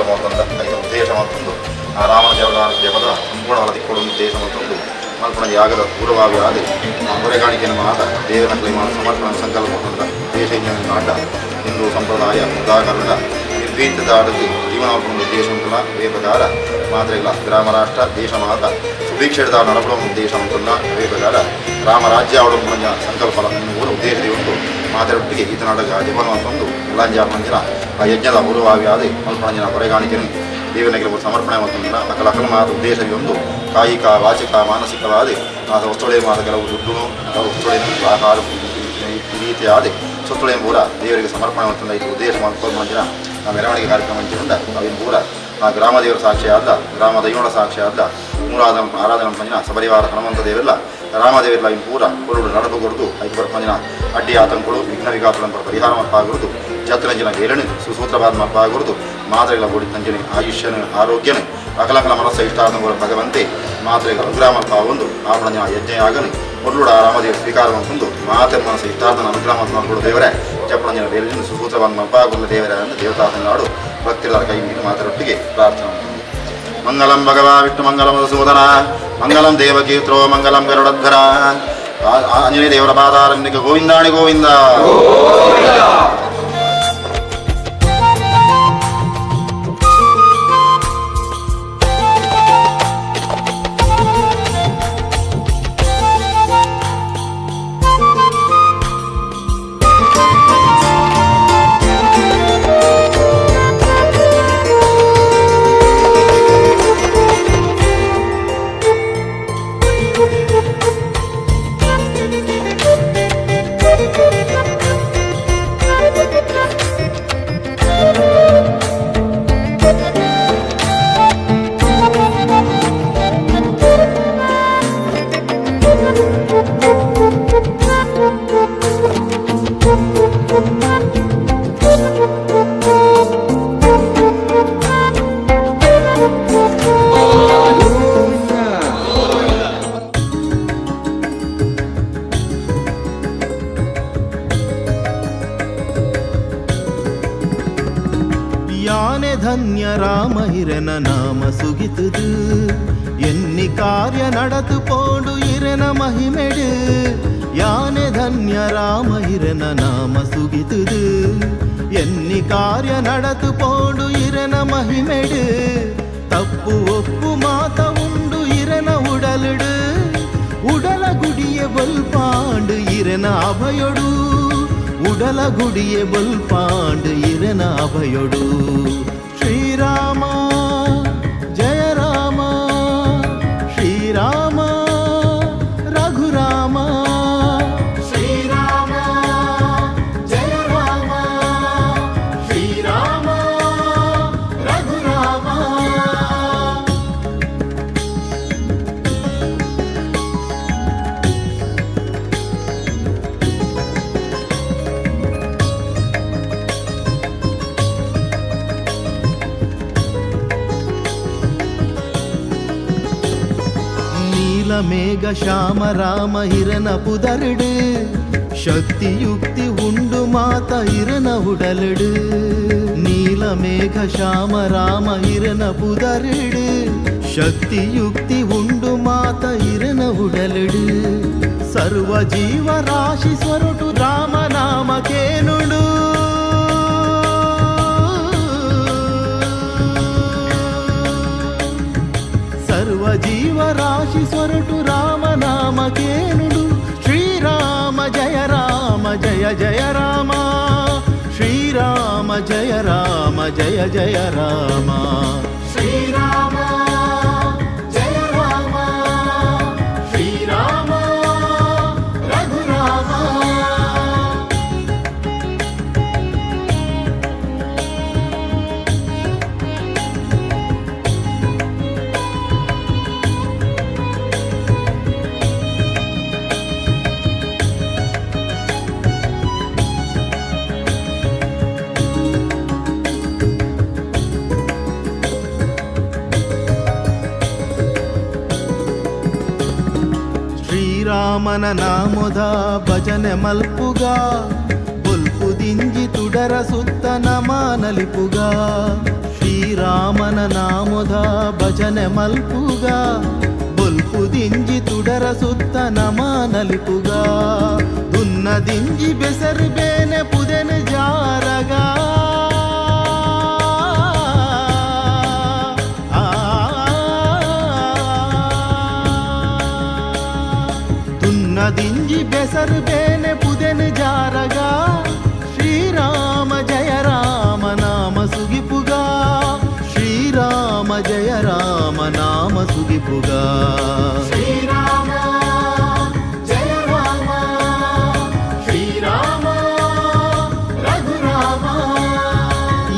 ಸಂಕಲ್ಪ ಅಂತಂದ ಐದು ಉದ್ದೇಶ ಅಂತಂದು ಆ ರಾಮನ ಜಪದ ಸಂಪೂರ್ಣವಾದ ದಿಕ್ಕೊಡು ಉದ್ದೇಶ ಅಂತಂದು ಮಲ್ಪಣ ಯಾಗದ ಪೂರ್ವಭಾವಿ ಆದಿ ಹೊರೆಗಾಣಿಕೆಯನ್ನು ಮಾತ ದೇವರ ಕ್ಲೈಮ ಸಮರ್ಪಣ ಸಂಕಲ್ಪ ಅಂತಂದ ದೇಶ ನಾಟ ಹಿಂದೂ ಸಂಪ್ರದಾಯ ಉದಾಹರಣದ ನಿರ್ಭೀತದಾಡಲು ಜೀವನವನ್ನು ಉದ್ದೇಶವಂತನ ವೇ ಪ್ರಕಾರ ಮಾತ್ರೆಗಳ ಗ್ರಾಮ ರಾಷ್ಟ್ರ ದೇಶ ಮಾತ ಸುಭೀಕ್ಷೆದ ನಡಪಡ ಉದ್ದೇಶವಂತನ ವೇ ಪ್ರಕಾರ ರಾಮ ರಾಜ್ಯ ಅವಳಂಬ ಸಂಕಲ್ಪದ ಮೂರು ಉದ್ದೇಶದ ಒಂದು ಮಾತರೊಟ್ಟಿಗೆ ಈತನಾಡಗ ಜಪನವಂತಂದು ಎಲ್ಲಂಜಾಪಂಜನ ಆ ಯಜ್ಞದ ಪೂರ್ವಭಾವಿ ಆದಿ ಮಲ್ಪಣಂಜನ ಹೊರೆಗಾಣಿಕೆಯನ್ನು ದೇವನಿಗೆ ಸಮರ್ಪಣೆ ಅಂತಂದಿನ ಅಕಲ ಅಕಲ ಮಾತ ಉದ್ದೇಶವೊಂದು ಕಾಯಿಕ ವಾಚಿಕ ಮಾನಸಿಕವಾದಿ ಆದ ವಸ್ತುಳೆ ಮಾದ ಕೆಲವು ದುಡ್ಡು ವಸ್ತುಳೆ ಆಹಾರ ರೀತಿ ಆದಿ ಸ್ವತ್ತುಳೆ ಪೂರ ದೇವರಿಗೆ ಸಮರ್ಪಣೆ ಅಂತಂದ ಇದು ಉದ್ದೇಶ ಮಂದಿನ ಆ ಮೆರವಣಿಗೆ ಕಾರ್ಯಕ್ರಮ ಮಂಚಿನಿಂದ ಅವಿನ ಪೂರ ಆ ಗ್ರಾಮ ದೇವರ ಸಾಕ್ಷಿ ಆದ ಗ್ರಾಮ ದೈವೋಡ ಸಾಕ್ಷಿ ಆದ ಮೂರಾದ ಆರಾಧನೆ ಮಂಜಿನ ಸಪರಿವಾರ ಹನುಮಂತ ದೇವರಿಲ್ಲ ರಾಮದೇವರಿಲ್ಲ ಇನ್ನು ಪೂರ ಕೊರಡು ನಡಪು ಕೊಡುದು ಐದು ಮಂಜಿನ ಅಡ್ಡಿ ಆತಂಕಗಳು ವಿಘ್ನ ವಿಘಾತಗಳನ್ನು ಪರಿಹಾರ ಮಪ್ಪಾಗುವುದು ಜಾತ್ರಂಜಿನ ಏಳನೇ ಸುಸೂತ್ರವಾದ ಮಪ್ಪಾಗುವುದು ಮಾತ್ರೆಗಳ ಗೋಡಿತಂಜನೆ ಆಯುಷ್ಯನ ಆರೋಗ್ಯನೇ ಅಕಲಕಲ ಮನಸ್ಸ ಇಷ್ಟಾದಂಗಳ ಭಗವಂತೆ ಮಾತ್ರೆಗಳ ಅನುಗ್ರಹ ಮಲ್ಪಾಗೊಂದು ಆಪಣಜನ ಯಜ್ಞಯಾಗನೆ ಮೊದಲುಡ ರಾಮದೇವ ಸ್ವೀಕಾರವಂತಂದು ಮಾತೆ ಮನಸ್ಸ ಇಷ್ಟಾರ್ಥ ಅನುಗ್ರಹ ಮಲ್ಪಾಗುವುದು ದೇವರೇ ಜಪಣಂಜನ ಬೇಲಿನ ಸುಸೂತ್ರವಾದ ಮಲ್ಪಾಗುವುದು ದೇವರೇ ಎಂದು ದೇವತಾಸನಾಡು ಭಕ್ತಿದಾರ ಕೈ ಮೀರಿ ಮಾತರೊಟ್ಟಿಗೆ ಪ್ರಾರ್ಥನೆ ಮಂಗಲಂ ಭಗವಾ ವಿಷ್ಣು ಮಂಗಲಂ ಮಧುಸೂದನ ಮಂಗಲಂ ದೇವಕೀತ್ರೋ ಮಂಗಲಂ ಗರುಡಧ್ವರ ಆಂಜನೇಯ ದೇವರ ಪಾದಾರಣ್ಯಕ ಗೋವಿಂದಾಣಿ ಗೋವಿಂದ. ಯಾನೆ ಧನ್ಯ ರಾಮ ಹಿರನ ನಾಮ ಸುಗಿತುದು ಎನ್ನಿ ಕಾರ್ಯ நடத்து போண்டு ಇರನ ಮಹಿಮೆಡು ಯಾನೆ ಧನ್ಯ ರಾಮ ಹಿರನ ನಾಮ ಸುಗಿತುದು ಎನ್ನಿ ಕಾರ್ಯ நடத்து போண்டு ಇರನ ಮಹಿಮೆಡು ತಪ್ಪು ಒಪ್ಪು ಮಾತ ಉಂಡು ಇರನ ಉಡಲುಡು ಉಡಲ ಗುಡಿಯ ಬಲ್ಪಾಂಡು ಇರನ ಅಭಯೊಡು ಉಡಲ ಗುಡಿಯ ಬಲ್ಪಾಂಡು ಇರನ ಅಭಯೊಡು ಶ್ರೀರಾಮ ಜಯ ರಾಮ ಶ್ರೀರಾಮ ರಘುರಾಮ ಶ್ರೀರಾಮ ಜಯ ರಾಮ ಶ್ರೀರಾಮ ರಘುರಾಮ. ಮೇಘ ಶ್ಯಾಮ ರಾಮ ಹಿರನ ಪುದರುಡು ಶಕ್ತಿ ಯುಕ್ತಿ ಉಂಡು ಮಾತ ಇರನ ಉಡಲುಡು ನೀಲ ಮೇಘ ಶ್ಯಾಮ ರಾಮ ಹಿರನ ಪುದರುಡು ಶಕ್ತಿ ಯುಕ್ತಿ ಉಂಡು ಮಾತ ಇರನ ಉಡಲುಡು ಸರ್ವ ಜೀವ ರಾಶಿ ಸ್ವರುಟು ರಾಮ ನಾಮ ಕೇನುಡು ಸರ್ವ ಜೀವ ರಾಶಿ ಸ್ವರಟು ರಾಮ ನಾಮ ಕೇನುಡು ಶ್ರೀರಾಮ ಜಯ ರಾಮ ಜಯ ಜಯ ರಾಮ ಶ್ರೀರಾಮ ಜಯ ರಾಮ ಜಯ ಜಯ ರಾಮ ಶ್ರೀರಾಮ ಜಯ ರಾಮ ಶ್ರೀರಾಮ ರಘುರಾಮ. ಶ್ರೀರಾಮನ ನಾಮದ ಭಜನೆ ಮಲ್ಪುಗ ಬೊಲ್ಪು ದಿಂಜಿ ತುಡರ ಸುತ್ತ ನಮ ನಲಿಪುಗ ಶ್ರೀರಾಮನ ನಾಮದ ಭಜನೆ ಮಲ್ಪುಗ ಬೊಲ್ಪು ದಿಂಜಿ ತುಡರ ಸುತ್ತ ನಮ ನಲಿಪುಗ ದುನ್ನ ದಿಂಜಿ ಬೆಸರು ಬೇನೆ ಪುದೆನ ಜಾರಗ ದುನ್ನ ದಿಂಜಿ ಬೆಸರು ಬೇನೆ ಪುದೆನ ಜಾರಗ ಶ್ರೀರಾಮ ಜಯ ರಾಮ ನಾಮ ಸುಗಿಪುಗ ಶ್ರೀರಾಮ ಜಯ ರಾಮ ನಾಮ ಸುಗಿಪುಗ ಶ್ರೀರಾಮ ಜಯ ರಾಮ ಶ್ರೀರಾಮ ರಘುರಾಮ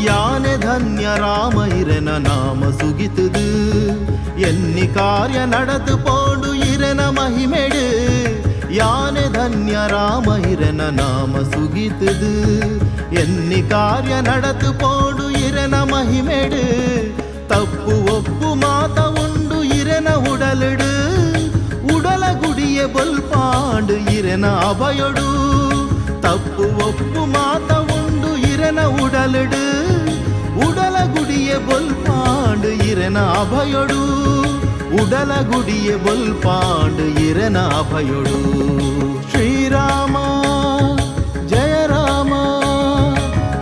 ಯಾನೆ ಧನ್ಯ ರಾಮ ಇರನ ನಾಮ ಸುಗಿತದು ಎನ್ನಿ ಕಾರ್ಯ நடந்து போண்டு ಇರನ ಮಹಿಮೆಡು ಯಾನೆ ಧನ್ಯ ರಾಮ ಇರನ ನಾಮ ಸುಗಿತದು ಎನ್ನಿ ಕಾರ್ಯ நடந்து போண்டு ಇರನ ಮಹಿಮೆಡು ತಪ್ಪು ಒಪ್ಪು ಮಾತ ಉಂಡು ಇರನ ಉಡಲಿಡು ಉಡಲ ಗುಡಿಯ ಬೊಲ್ಪಾಂಡು ಇರನ ಅಭಯೊಡು ತಪ್ಪು ಒಪ್ಪು ಮಾತ ಉಂಡು ಇರನ ಉಡಲಿಡು ಉಡಲ ಗುಡಿಯ ಬೊಲ್ಪಾಂಡು ಇರನ ಅಭಯೊಡು ಉಡಲ ಗುಡಿಯ ಬೊಲ್ಪಾಂಡು ಇರನ ಅಭಯೊಡು ಶ್ರೀರಾಮ ಜಯ ರಾಮ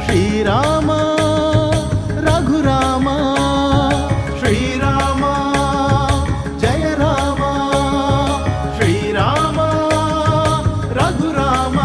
ಶ್ರೀರಾಮ ರಘುರಾಮ ಶ್ರೀರಾಮ ಜಯ ರಾಮ ಶ್ರೀರಾಮ ರಘುರಾಮ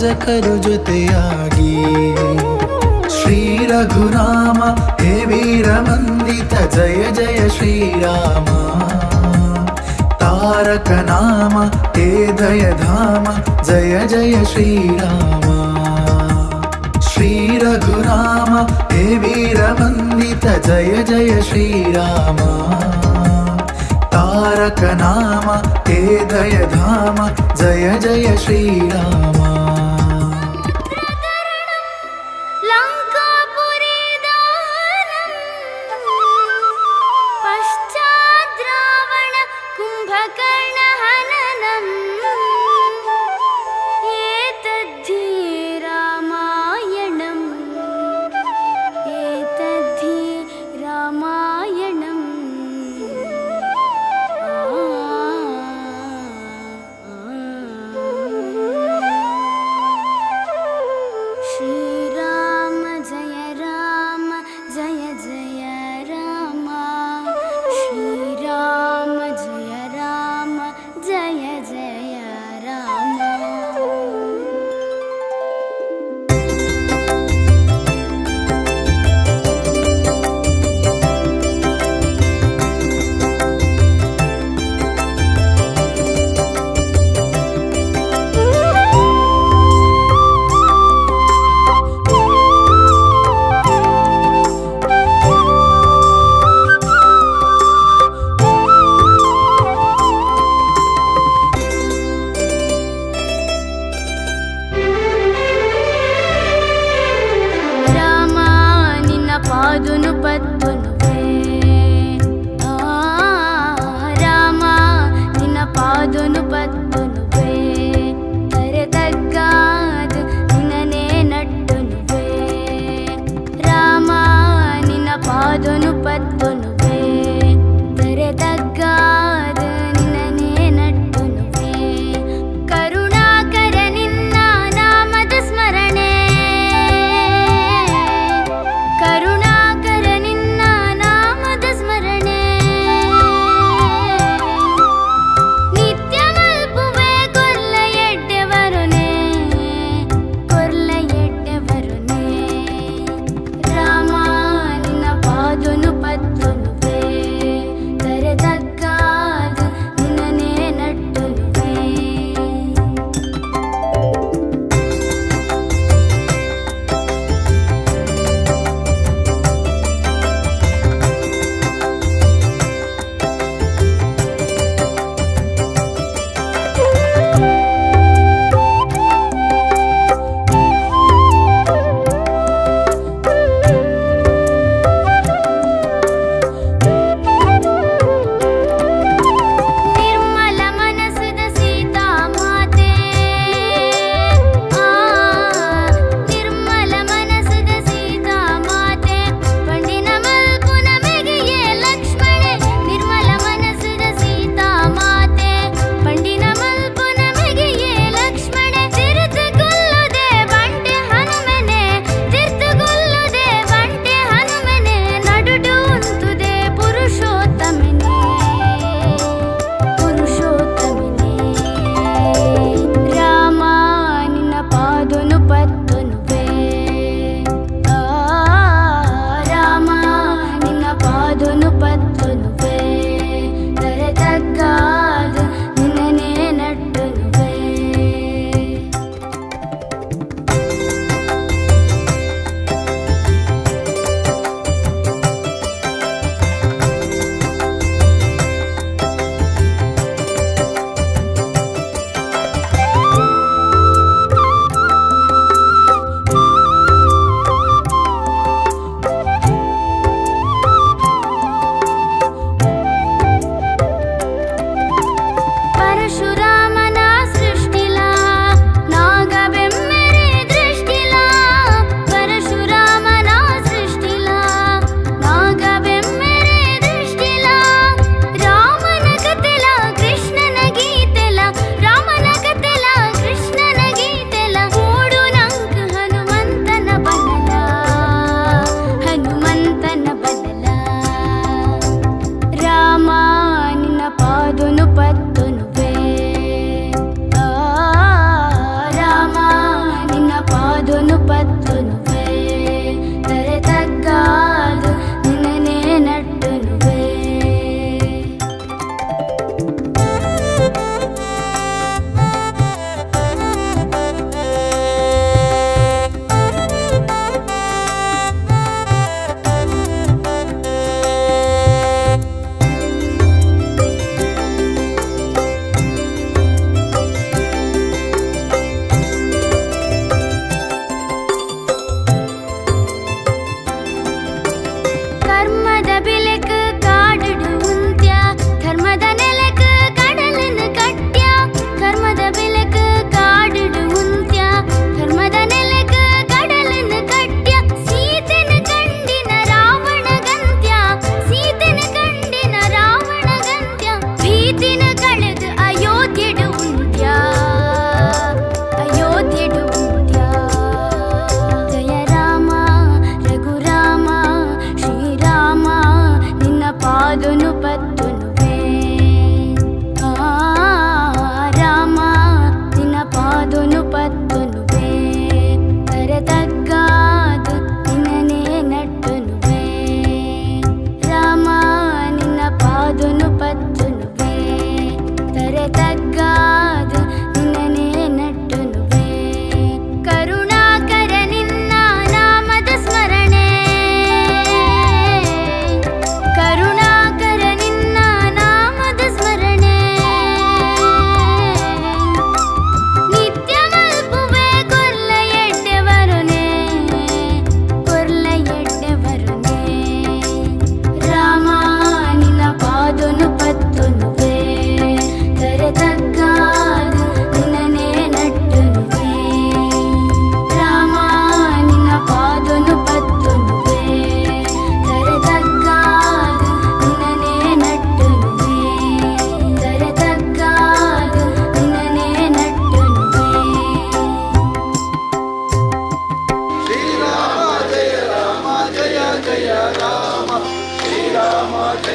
ಯಾಜಕರು ಜೊತೆಯಾಗಿ ಶ್ರೀ ರಘುರಾಮ ಹೇ ವೀರ ವಂದಿತ ಜಯ ಜಯ ಶ್ರೀರಾಮ ತಾರಕ ನಾಮ ಹೇ ದಯಧಾಮ ಜಯ ಜಯ ಶ್ರೀರಾಮ ಶ್ರೀ ರಘುರಾಮ ಹೇ ವೀರ ವಂದಿತ ಜಯ ಜಯ ಶ್ರೀರಾಮ ತಾರಕ ನಾಮ ಹೇ ದಯಧಾಮ ಜಯ ಜಯ ಶ್ರೀರಾಮ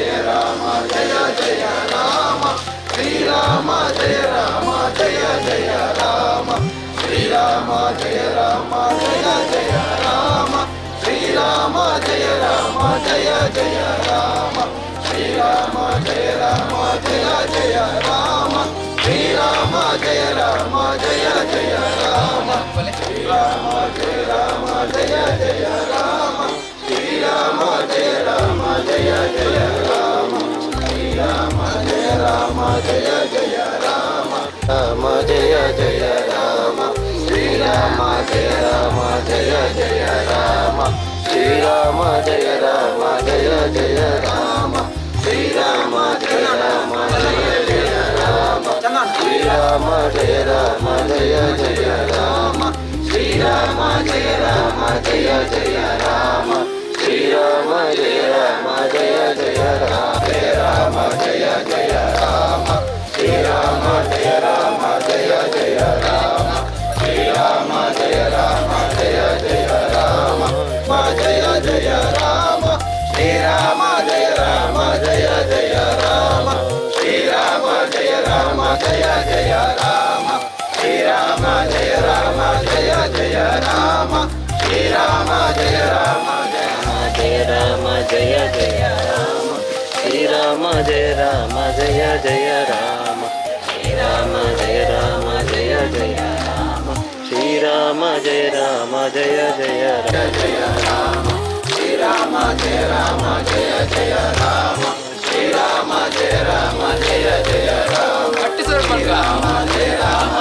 జయ రామ జయ జయ రామ శ్రీరామ జయ రామ జయ జయ రామ శ్రీరామ జయ రామ జయ జయ రామ శ్రీరామ జయ రామ జయ జయ రామ శ్రీరామ జయ రామ జయ జయ రామ శ్రీరామ జయ రామ జయ జయ రామ శ్రీరామ జయ రామ జయ జయ రామ శ్రీరామ జయ రామ జయ జయ రామ శ్రీరామ జయ రామ జయ జయ రామ రామ జయ జయ రామ శ్రీరామ జయ రామ జయ జయ రామ శ్రీరామ జయ రామ జయ జయ రామ శ్రీరామ జయ రామ జయ జయ రామ శ్రీరామ జయ రామ జయ జయ రామ శ్రీరామ జయ రామ జయ జయ రామ శ్రీరామ జయ రామ జయ జయ రామ రామ జయ జయ రామ శ్రీరామ జయ రామ జయ జయ రామ శ్రీరామ జయ రామ జయ జయ రామ మా జయ జయ రామ శ్రీరామ జయ రామ జయ జయ రామ శ్రీరామ జయ రామ జయ జయ రామ శ్రీరామ జయ రామ జయ జయ రామ శ్రీరామ జయ రామ జయ రామ జయ జయ రామ శ్రీరామ జయ రామ జయ జయ రామ శ్రీరామ జయ రామ జయ జయ రామ శ్రీరామ జయ రామ జయ జయ జయ రామ శ్రీరామ జయ రామ జయ జయ రామ శ్రీరామ జయ రామ జయ జయ రామ శ్రీరామ జయ రామ